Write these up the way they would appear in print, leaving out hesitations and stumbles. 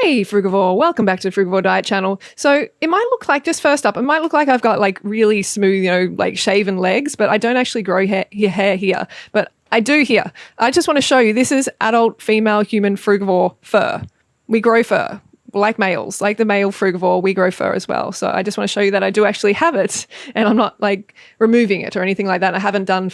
Hey, Frugivore. Welcome back to the Frugivore Diet channel. So it might look like, just first up, it might look like I've got like really smooth, like shaven legs, but I don't actually grow hair here. But I do here. I just want to show you, this is adult female human frugivore fur. We grow fur. Like males, like the male frugivore, we grow fur as well. So I just want to show you that I do actually have it and I'm not like removing it or anything like that. I haven't done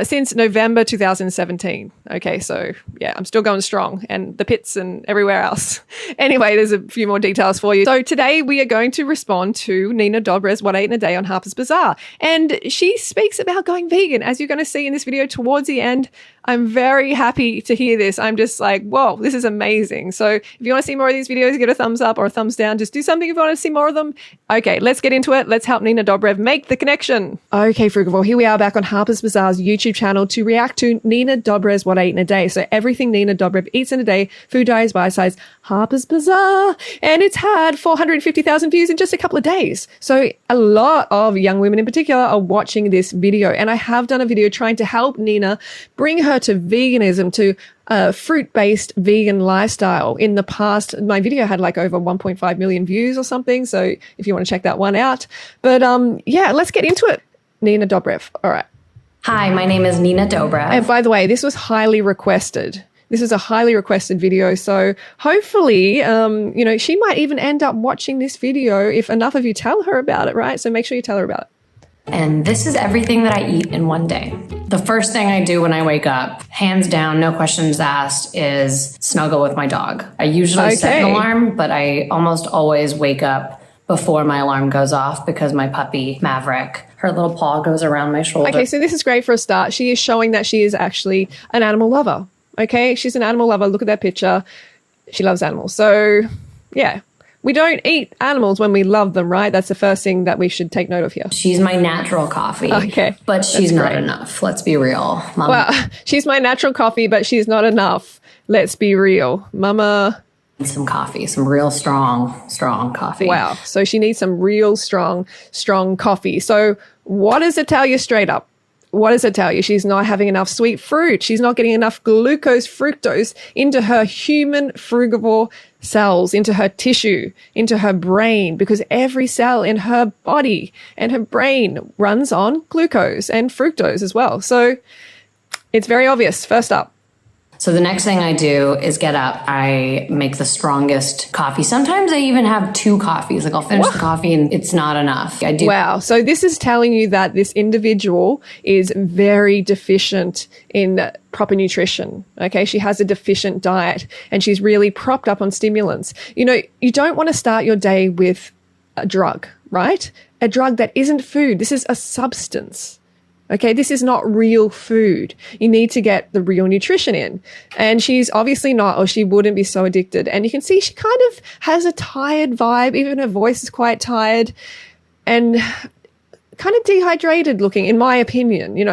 since November 2017. Okay, so yeah, I'm still going strong, and the pits and everywhere else. Anyway, there's a few more details for you. So today we are going to respond to Nina Dobrev's What I Eat in a Day on Harper's Bazaar. And she speaks about going vegan, as you're going to see in this video towards the end. I'm very happy to hear this. I'm just like, whoa, this is amazing. So if you want to see more of these videos, give it a thumbs up or a thumbs down. Just do something if you want to see more of them. Okay, let's get into it. Let's help Nina Dobrev make the connection. Okay, Frugivore, here we are back on Harper's Bazaar's YouTube channel to react to Nina Dobrev's What I Eat in a Day. So everything Nina Dobrev eats in a day, food diets, bite-size, Harper's Bazaar. And it's had 450,000 views in just a couple of days. So a lot of young women in particular are watching this video. And I have done a video trying to help Nina bring her to veganism, to a fruit-based vegan lifestyle. In the past, my video had like over 1.5 million views or something. So if you want to check that one out. But yeah, let's get into it. Nina Dobrev. All right. Hi, my name is Nina Dobrev. And by the way, this was highly requested. This is a highly requested video. So hopefully, she might even end up watching this video if enough of you tell her about it, right? So make sure you tell her about it. And this is everything that I eat in one day. The first thing I do when I wake up, hands down, no questions asked, is snuggle with my dog. I usually set an alarm, but I almost always wake up before my alarm goes off because my puppy, Maverick, her little paw goes around my shoulder. Okay, so this is great for a start. She is showing that she is actually an animal lover. Okay, she's an animal lover. Look at that picture. She loves animals. So, yeah. We don't eat animals when we love them, right? That's the first thing that we should take note of here. She's my natural coffee. Okay. But she's not enough. Let's be real. Mama. Well, she's my natural coffee, but she's not enough. Let's be real. Mama. Some coffee, some real strong coffee. Wow. So she needs some real strong coffee. So what does it tell you straight up? What does it tell you? She's not having enough sweet fruit. She's not getting enough glucose, fructose into her human frugivore cells, into her tissue, into her brain, because every cell in her body and her brain runs on glucose and fructose as well. So it's very obvious. First up. So the next thing I do is get up. I make the strongest coffee. Sometimes I even have two coffees. Like I'll finish the coffee and it's not enough. I do. Wow. So this is telling you that this individual is very deficient in proper nutrition. Okay. She has a deficient diet and she's really propped up on stimulants. You don't want to start your day with a drug, right? A drug that isn't food. This is a substance. Okay, this is not real food. You need to get the real nutrition in. And she's obviously not, or she wouldn't be so addicted. And you can see she kind of has a tired vibe. Even her voice is quite tired and kind of dehydrated looking, in my opinion.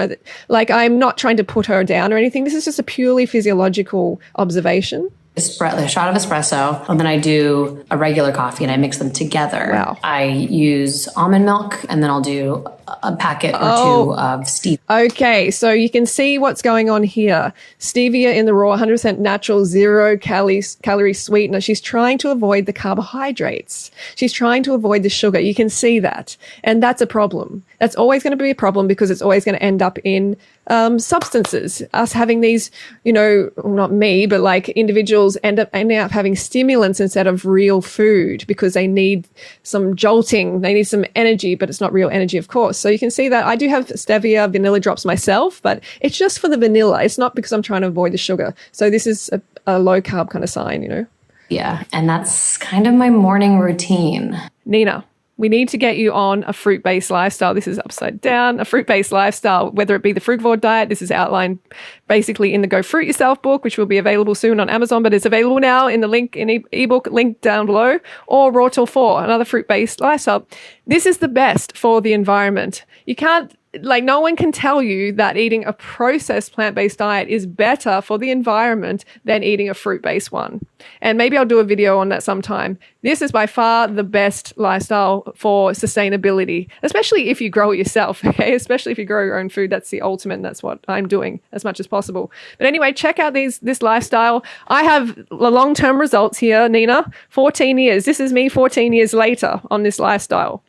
Like I'm not trying to put her down or anything. This is just a purely physiological observation. A shot of espresso, and then I do a regular coffee and I mix them together. Wow. I use almond milk and then I'll do a packet or two of stevia. Okay, so you can see what's going on here. Stevia in the raw, 100% natural, 0 calorie sweetener. She's trying to avoid the carbohydrates. She's trying to avoid the sugar. You can see that. And that's a problem. That's always going to be a problem because it's always going to end up in substances. Us having these, not me, but like individuals ending up having stimulants instead of real food because they need some jolting. They need some energy, but it's not real energy, of course. So you can see that I do have stevia vanilla drops myself, but it's just for the vanilla. It's not because I'm trying to avoid the sugar. So this is a low carb kind of sign, Yeah, and that's kind of my morning routine. Nina, we need to get you on a fruit-based lifestyle. This is upside down, a fruit-based lifestyle, whether it be the Frugivore diet. This is outlined basically in the Go Fruit Yourself book, which will be available soon on Amazon, but it's available now in the link in ebook link down below, or Raw Till 4, another fruit-based lifestyle. This is the best for the environment. You can't like no one can tell you that eating a processed plant-based diet is better for the environment than eating a fruit-based one. And maybe I'll do a video on that sometime. This is by far the best lifestyle for sustainability, especially if you grow it yourself, okay? Especially if you grow your own food. That's the ultimate, and that's what I'm doing as much as possible. But anyway, check out this lifestyle. I have the long-term results here, Nina. 14 years. This is me 14 years later on this lifestyle.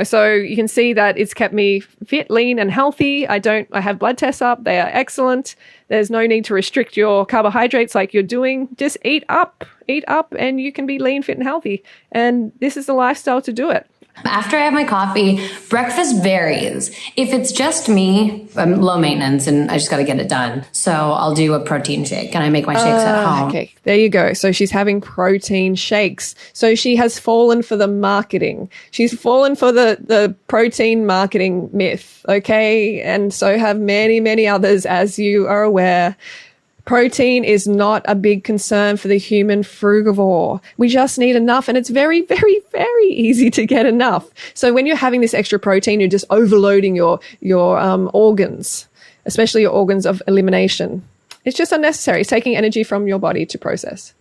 So you can see that it's kept me fit, lean, and healthy. I have blood tests up. They are excellent. There's no need to restrict your carbohydrates like you're doing. Just eat up, and you can be lean, fit, and healthy. And this is the lifestyle to do it. After I have my coffee, breakfast varies. If it's just me, I'm low maintenance and I just got to get it done. So I'll do a protein shake and I make my shakes at home. Okay, there you go. So she's having protein shakes. So she has fallen for the marketing. She's fallen for the protein marketing myth, okay? And so have many, many others, as you are aware. Protein is not a big concern for the human frugivore. We just need enough, and it's very, very, very easy to get enough. So when you're having this extra protein, you're just overloading your organs, especially your organs of elimination. It's just unnecessary. It's taking energy from your body to process.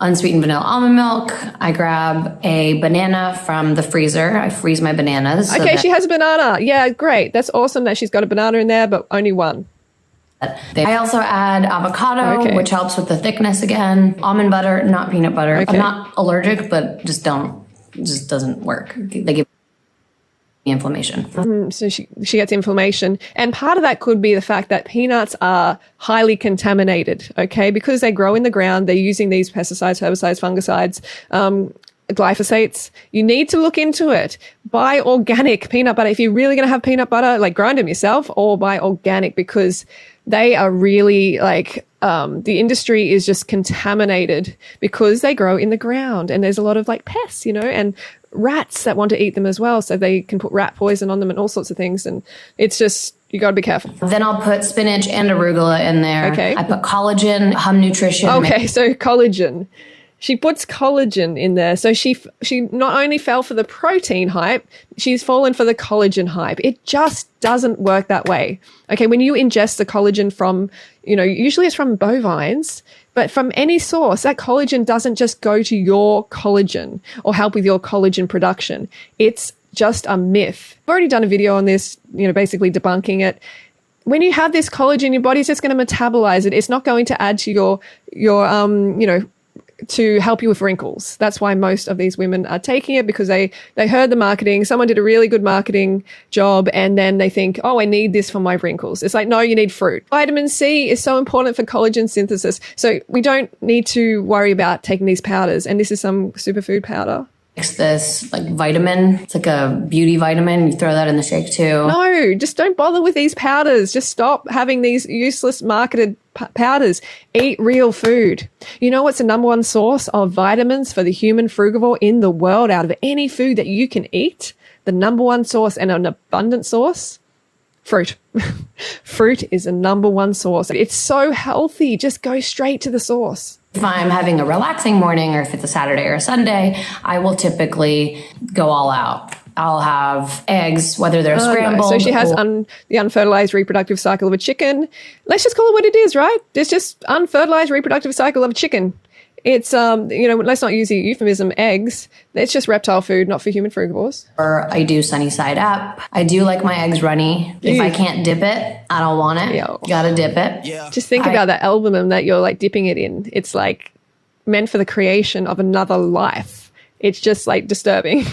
Unsweetened vanilla almond milk. I grab a banana from the freezer. I freeze my bananas. Okay, she has a banana. Yeah, great. That's awesome that she's got a banana in there, but only one. I also add avocado, which helps with the thickness again. Almond butter, not peanut butter. Okay. I'm not allergic, but just doesn't work. They give me inflammation. So she gets inflammation. And part of that could be the fact that peanuts are highly contaminated, okay? Because they grow in the ground, they're using these pesticides, herbicides, fungicides, glyphosates. You need to look into it. Buy organic peanut butter. If you're really going to have peanut butter, like grind them yourself, or buy organic, because they are really the industry is just contaminated because they grow in the ground, and there's a lot of pests, and rats that want to eat them as well. So they can put rat poison on them and all sorts of things. And it's just, you got to be careful. Then I'll put spinach and arugula in there. Okay. I put collagen, Hum Nutrition. Okay. So collagen. She puts collagen in there. So she not only fell for the protein hype, she's fallen for the collagen hype. It just doesn't work that way. Okay, when you ingest the collagen from, usually it's from bovines, but from any source, that collagen doesn't just go to your collagen or help with your collagen production. It's just a myth. I've already done a video on this, basically debunking it. When you have this collagen, your body's just going to metabolize it. It's not going to add to your to help you with wrinkles. That's why most of these women are taking it, because they heard the marketing. Someone did a really good marketing job, and then they think, oh, I need this for my wrinkles. It's like, no, you need fruit. Vitamin C is so important for collagen synthesis. So we don't need to worry about taking these powders. And this is some superfood powder. It's this vitamin. It's like a beauty vitamin. You throw that in the shake too. No, just don't bother with these powders. Just stop having these useless marketed powders. Eat real food. You know what's the number one source of vitamins for the human frugivore in the world out of any food that you can eat? The number one source, and an abundant source? Fruit. Fruit is the number one source. It's so healthy. Just go straight to the source. If I'm having a relaxing morning, or if it's a Saturday or a Sunday, I will typically go all out. I'll have eggs, whether they're scrambled. No. So she has the unfertilized reproductive cycle of a chicken. Let's just call it what it is, right? It's just unfertilized reproductive cycle of a chicken. It's, let's not use the euphemism eggs. It's just reptile food, not for human frugivores. Or I do sunny side up. I do like my eggs runny. If I can't dip it, I don't want it. Yo. Gotta dip it. Yeah. Just think about that albumin that you're dipping it in. It's meant for the creation of another life. It's just disturbing.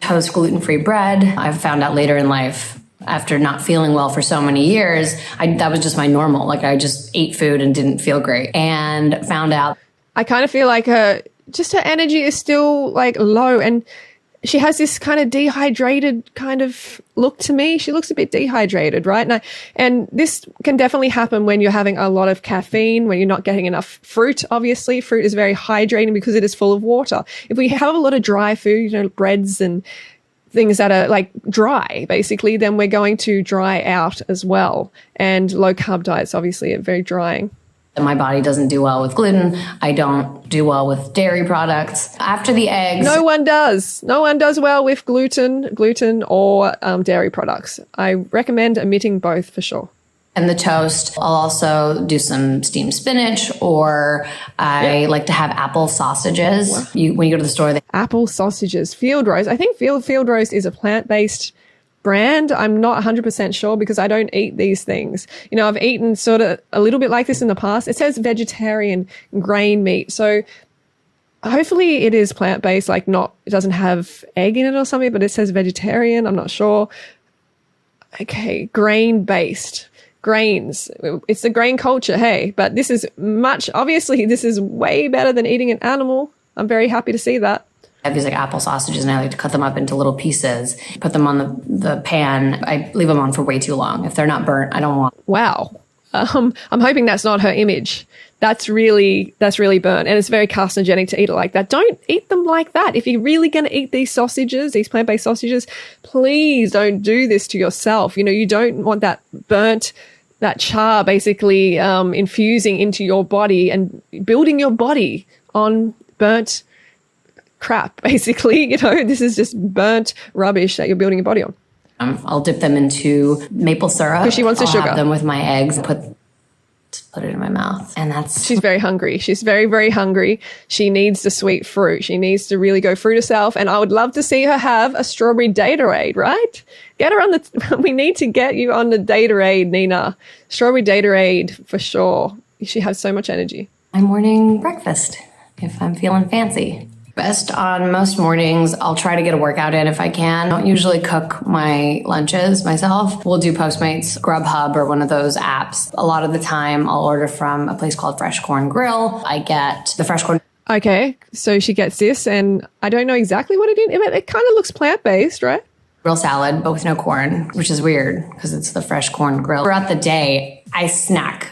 Toast gluten-free bread. I found out later in life, after not feeling well for so many years, that was just my normal. I just ate food and didn't feel great, and found out. I kind of feel like her energy is still low, and she has this kind of dehydrated kind of look to me. She looks a bit dehydrated, right? And this can definitely happen when you're having a lot of caffeine, when you're not getting enough fruit. Obviously, fruit is very hydrating because it is full of water. If we have a lot of dry food, breads and things that are dry, basically, then we're going to dry out as well. And low carb diets obviously are very drying. My body doesn't do well with gluten. I don't do well with dairy products. After the eggs. No one does. No one does well with gluten or dairy products. I recommend omitting both for sure. And the toast, I'll also do some steamed spinach, or I like to have apple sausages. When you go to the store, apple sausages, field roast. I think field roast is a plant-based brand. I'm not 100% sure because I don't eat these things. You know, I've eaten sort of a little bit like this in the past. It says vegetarian grain meat. So hopefully it is plant-based, like it doesn't have egg in it or something, but it says vegetarian. I'm not sure. Okay, grain-based. Grains. It's the grain culture, hey, but this is obviously this is way better than eating an animal. I'm very happy to see that. I have these like apple sausages and I like to cut them up into little pieces, put them on the pan. I leave them on for way too long. If they're not burnt, I don't want. Wow. I'm hoping that's not her image. That's really burnt, and it's very carcinogenic to eat it like that. Don't eat them like that. If you're really going to eat these sausages, these plant-based sausages, please don't do this to yourself. You know, you don't want that burnt, that char basically infusing into your body and building your body on burnt crap, basically. You know, this is just burnt rubbish that you're building your body on. I'll dip them into maple syrup. Because she wants the sugar. Have them with my eggs. Put it in my mouth, and she's very hungry. She's very, very hungry. She needs the sweet fruit. She needs to really go fruit herself, and I would love to see her have a strawberry Datorade, right? Get her on we need to get you on the Datorade, Nina. Strawberry Datorade for sure. She has so much energy. My morning breakfast, if I'm feeling fancy. Best on most mornings, I'll try to get a workout in if I can. I don't usually cook my lunches myself. We'll do Postmates, Grubhub, or one of those apps. A lot of the time, I'll order from a place called Fresh Corn Grill. I get the fresh corn. Okay, so she gets this, and I don't know exactly what it is. It kind of looks plant-based, right? Grill salad, but with no corn, which is weird because it's the Fresh Corn Grill. Throughout the day, I snack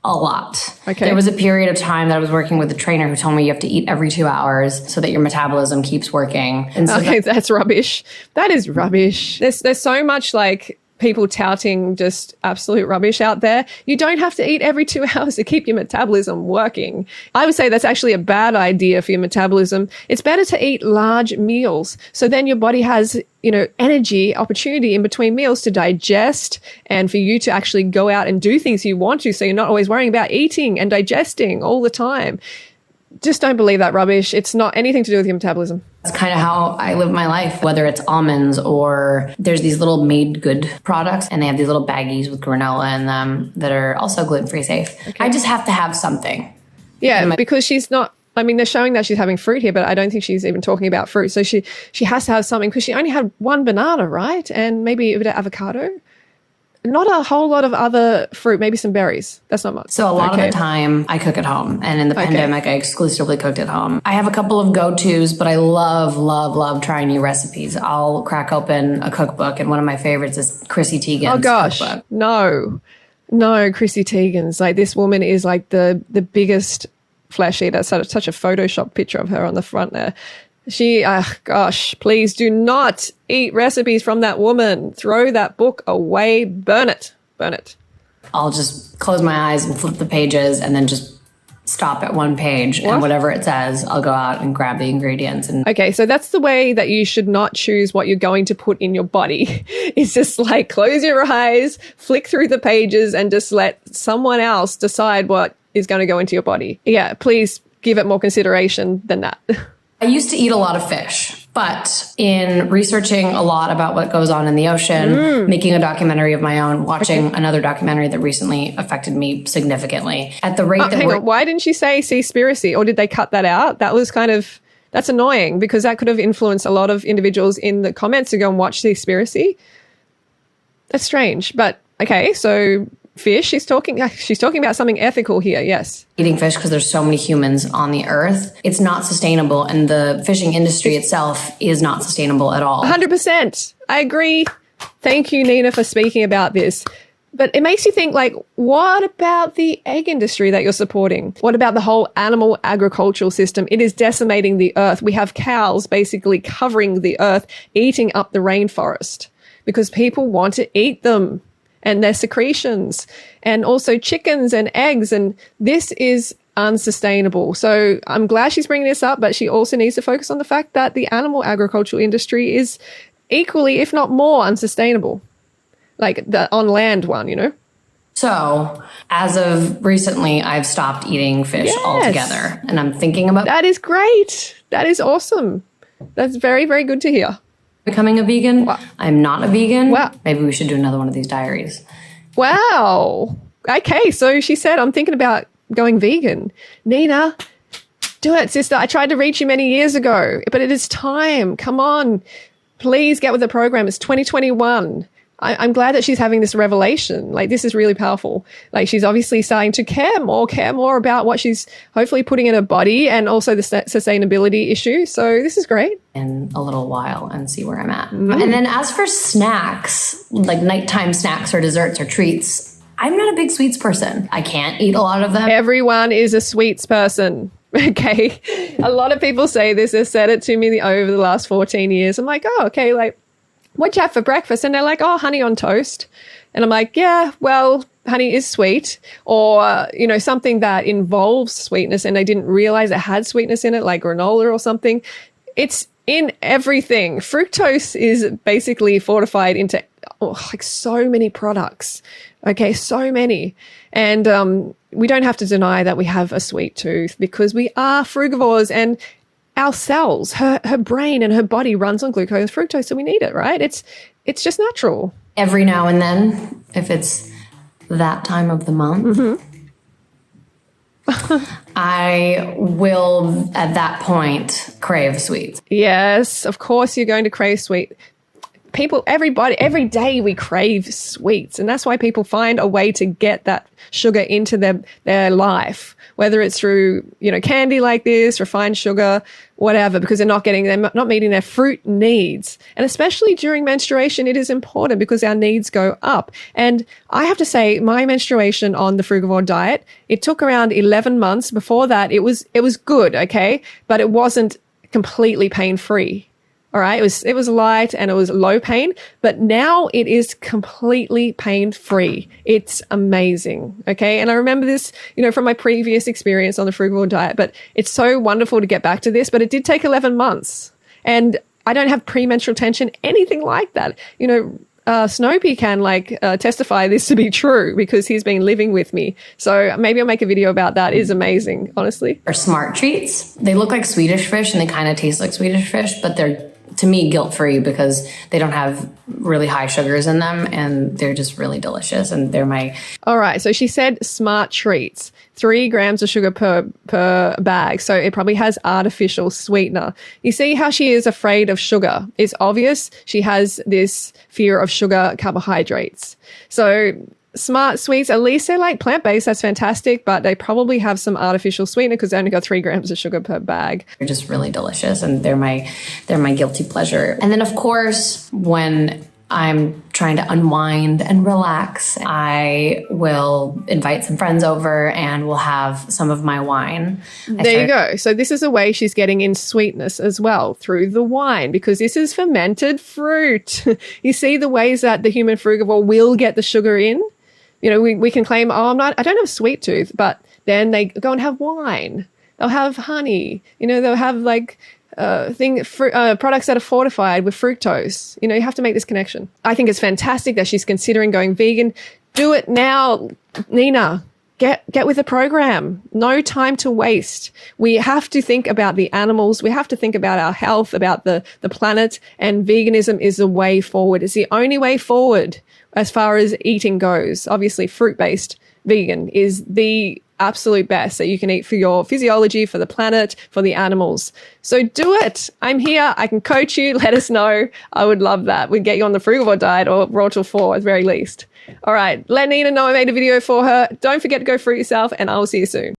a lot. Okay. There was a period of time that I was working with a trainer who told me you have to eat every 2 hours so that your metabolism keeps working. And so that's rubbish. That is rubbish. There's so much like people touting just absolute rubbish out there. You don't have to eat every 2 hours to keep your metabolism working. I would say that's actually a bad idea for your metabolism. It's better to eat large meals. So then your body has, you know, energy, opportunity in between meals to digest and for you to actually go out and do things you want to. So you're not always worrying about eating and digesting all the time. Just don't believe that rubbish. It's not anything to do with your metabolism. That's kind of how I live my life, whether it's almonds or there's these little made good products and they have these little baggies with granola in them that are also gluten-free safe. Okay. I just have to have something. Yeah, because she's not, I mean, they're showing that she's having fruit here, but I don't think she's even talking about fruit. So she has to have something because she only had one banana, right? And maybe a bit of avocado. Not a whole lot of other fruit, maybe some berries. That's not much. So a lot of the time I cook at home. And in the pandemic, I exclusively cooked at home. I have a couple of go-tos, but I love trying new recipes. I'll crack open a cookbook, and one of my favorites is Chrissy Teigen's cookbook. No, Chrissy Teigen's. Like, this woman is like the biggest flesh eater. Such a Photoshop picture of her on the front there. Please do not eat recipes from that woman. Throw that book away. Burn it. I'll just close my eyes and flip the pages and then just stop at one page. And whatever it says, I'll go out and grab the ingredients. Okay, so that's the way that you should not choose what you're going to put in your body. It's just like close your eyes, flick through the pages, and just let someone else decide what is going to go into your body. Yeah, please give it more consideration than that. I used to eat a lot of fish, but in researching a lot about what goes on in the ocean, making a documentary of my own, watching another documentary that recently affected me significantly. At the rate why didn't she say Seaspiracy, or did they cut that out? That's annoying because that could have influenced a lot of individuals in the comments to go and watch Seaspiracy. That's strange, but okay, so fish, she's talking about something ethical here, yes. Eating fish because there's so many humans on the earth. It's not sustainable, and the fishing industry itself is not sustainable at all. 100%. I agree. Thank you, Nina, for speaking about this. But it makes you think, like, what about the egg industry that you're supporting? What about the whole animal agricultural system? It is decimating the earth. We have cows basically covering the earth, eating up the rainforest because people want to eat them. and their secretions, and also chickens and eggs. And this is unsustainable. So I'm glad she's bringing this up, but she also needs to focus on the fact that the animal agricultural industry is equally, if not more, unsustainable, like the on land one, you know? So, as of recently, I've stopped eating fish altogether, and I'm thinking about that. Is great. That is awesome. That's very, very good to hear. Becoming a vegan. Wow. I'm not a vegan. Wow. Maybe we should do another one of these diaries. Wow. Okay, so she said, I'm thinking about going vegan. Nina, do it, sister. I tried to reach you many years ago, but it is time. Come on. Please get with the program. It's 2021. I'm glad that she's having this revelation. Like, this is really powerful. Like, she's obviously starting to care more about what she's hopefully putting in her body, and also the sustainability issue. So this is great. In a little while and see where I'm at. And then as for snacks, like nighttime snacks or desserts or treats, I'm not a big sweets person. I can't eat a lot of them. Everyone is a sweets person. Okay. A lot of people say this. They've said it to me over the last 14 years. I'm like, oh, okay, like, what'd you have for breakfast? And they're like, oh, honey on toast. And I'm like, yeah, well, honey is sweet. Or, you know, something that involves sweetness and they didn't realize it had sweetness in it, like granola or something. It's in everything. Fructose is basically fortified into like so many products. Okay, so many. And we don't have to deny that we have a sweet tooth because we are frugivores, and our cells, her brain and her body runs on glucose and fructose, so we need it, right? It's just natural. Every now and then, if it's that time of the month, I will, at that point, crave sweets. Yes, of course you're going to crave sweet. People, everybody, every day we crave sweets, and that's why people find a way to get that sugar into their life, whether it's through, you know, candy like this, refined sugar, whatever, because they're not meeting their fruit needs. And especially during menstruation, it is important because our needs go up. And I have to say, my menstruation on the Frugivore diet, it took around 11 months. Before that, it was good, okay, but it wasn't completely pain-free. All right. It was light and it was low pain, but now it is completely pain-free. It's amazing. Okay. And I remember this, you know, from my previous experience on the Frugivore diet, but it's so wonderful to get back to this, but it did take 11 months and I don't have premenstrual tension, anything like that. You know, Snopey can testify this to be true because he's been living with me. So maybe I'll make a video about that. It is amazing, honestly. Or smart treats. They look like Swedish fish and they kind of taste like Swedish fish, but they're, to me, guilt-free because they don't have really high sugars in them and they're just really delicious. And they're my... All right. So she said smart treats, 3 grams of sugar per bag. So it probably has artificial sweetener. You see how she is afraid of sugar. It's obvious she has this fear of sugar carbohydrates. So smart sweets, at least they're like plant-based. That's fantastic, but they probably have some artificial sweetener because they only got 3 grams of sugar per bag. They're just really delicious and they're my guilty pleasure. And then of course, when I'm trying to unwind and relax, I will invite some friends over and we'll have some of my wine. There you go. So this is a way she's getting in sweetness as well through the wine because this is fermented fruit. You see the ways that the human frugivore will get the sugar in? You know, we can claim, oh, I don't have a sweet tooth, but then they go and have wine. They'll have honey. You know, they'll have like products that are fortified with fructose. You know, you have to make this connection. I think it's fantastic that she's considering going vegan. Do it now, Nina. Get with the program. No time to waste. We have to think about the animals. We have to think about our health, about the planet, and veganism is the way forward. It's the only way forward as far as eating goes. Obviously, fruit-based vegan is the absolute best that you can eat for your physiology, for the planet, for the animals. So do it. I'm here. I can coach you. Let us know. I would love that. We'd get you on the Frugivore diet or Raw till 4 at the very least. All right. Let Nina know I made a video for her. Don't forget to go fruit yourself and I will see you soon.